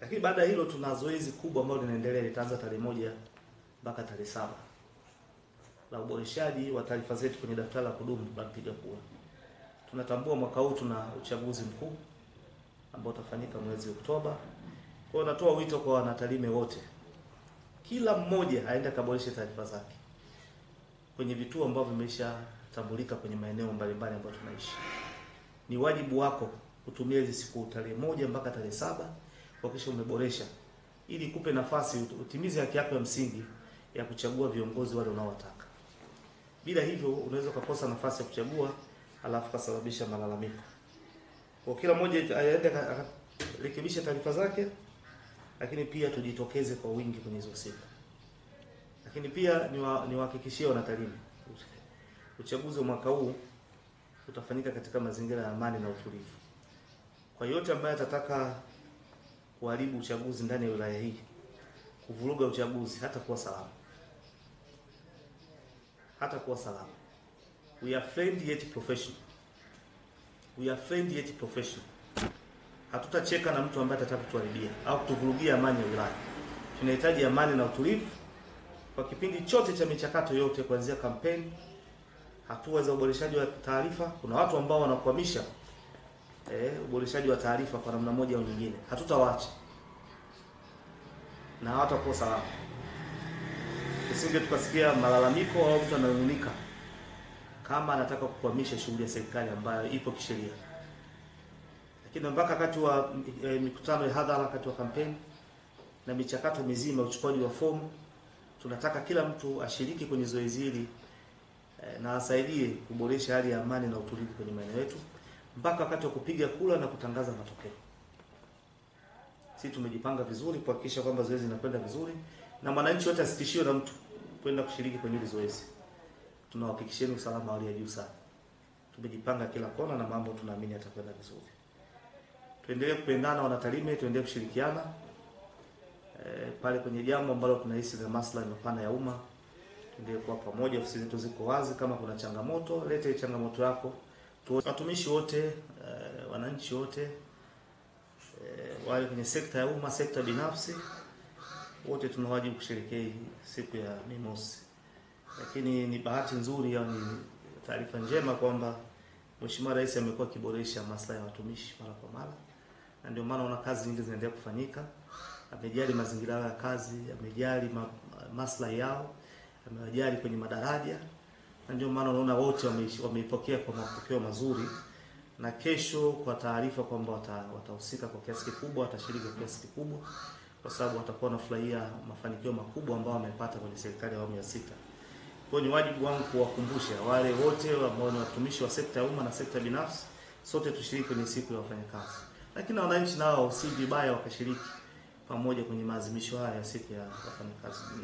Lakini baada ya hilo tuna zoezi kubwa ambalo linaendelea, litaanza tarehe 1 mpaka tarehe 7 la uboreshaji wa taarifa zetu kwenye daftari la kudumu la mpiga kura. Tunatambua mwaka huu tuna uchaguzi mkuu ambao utafanyika mwezi Oktoba. Kwa hiyo natoa wito kwa wanaTarime wote, kila mmoja aende kaboreshe taarifa zake kwenye vituo ambavyo vimeshatambulika kwenye maeneo mbalimbali ambayo tunaishi. Ni wajibu wako kutumia hizi siku tarehe 1 mpaka tarehe 7 kuhakikisha umeboresha, ili kupe nafasi utimize haki yako ya msingi ya kuchagua viongozi wale unaowataka. Bila hivyo unaweza kukosa nafasi ya kuchagua alafu kasababisha malalamiko. Kwa kila mmoja aende akarekebisha taarifa zake, lakini pia tujitokeze kwa wingi kwenye hizo siku. Lakini pia niwahakikishie wanaTarime, uchaguzi wa mwaka huu utafanyika katika mazingira ya amani na utulivu. Kwa yote ambaye atataka kuharibu uchaguzi ndani ya wilaya hii, kuvuruga uchaguzi, hata kuwa salama. We are friendly yet professional. Hatutacheka na mtu ambaye atataka kutuharibia au kutuvurugia amani ya wilaya. Tunahitaji amani na utulivu kwa kipindi chote cha michakato yote, kuanzia kampeni, hatua za uboreshaji wa taarifa. Kuna watu ambao wanakwamisha uboreshaji wa taarifa kwa namna moja au nyingine. Hatutawaacha na hawatakuwa salama. Tusinge tukasikia malalamiko au mtu ananung'unika kama anataka kukwamisha shughuli ya serikali ambayo ipo kisheria. Lakini mpaka wakati wa mikutano ya hadhara, wakati wa kampeni na michakato mizima uchukuaji wa fomu, tunataka kila mtu ashiriki kwenye zoezi hili na asaidie kuboresha hali ya amani na utulivu kwenye maeneo yetu mpaka wakati wa kupiga kura na kutangaza matokeo. Sisi tumejipanga vizuri kuhakikisha kwamba zoezi linakwenda vizuri na mwananchi wote asitishiwe na mtu kwenda kushiriki kwenye hili zoezi. Tunahakikishieni usalama wa hali ya juu sana. Tumejipanga kila kona na mambo tunaamini yatakwenda vizuri. Tuendelee kupendana wanaTarime, tuendelee kushirikiana pale kwenye jambo ambalo tunahisi na maslahi mapana ya umma. Tuendelee kuwa pamoja, ofisi zetu ziko wazi. Kama kuna changamoto, lete changamoto yako. Watumishi wote, wananchi wote, wale kwenye sekta ya umma, sekta binafsi, wote tuna wajibu kushiriki siku ya Mei Mosi. Lakini ni bahati nzuri au ni taarifa njema kwamba Mheshimiwa Rais amekuwa akiboresha maslahi ya watumishi mara kwa mara, na ndio maana una kazi nyingi zinaendelea kufanyika. Amejali mazingira ya kazi, amejali maslahi yao, amewajali kwenye madaraja, na ndio maana unaona wote wameipokea kwa mapokeo mazuri. Na kesho kwa taarifa kwamba watahusika kwa kiasi kikubwa, watashiriki kwa kiasi kikubwa, kwa sababu watakuwa wanafurahia mafanikio makubwa ambayo wamepata kwenye serikali ya awamu ya 6. Kwa hiyo ni wajibu wangu kuwakumbusha wale wote ambao ni watumishi wa sekta ya umma na sekta binafsi, sote tushiriki kwenye siku ya wafanyakazi. Lakini wananchi nao si vibaya wakashiriki pamoja kwenye maadhimisho haya ya siku ya wafanyakazi duniani.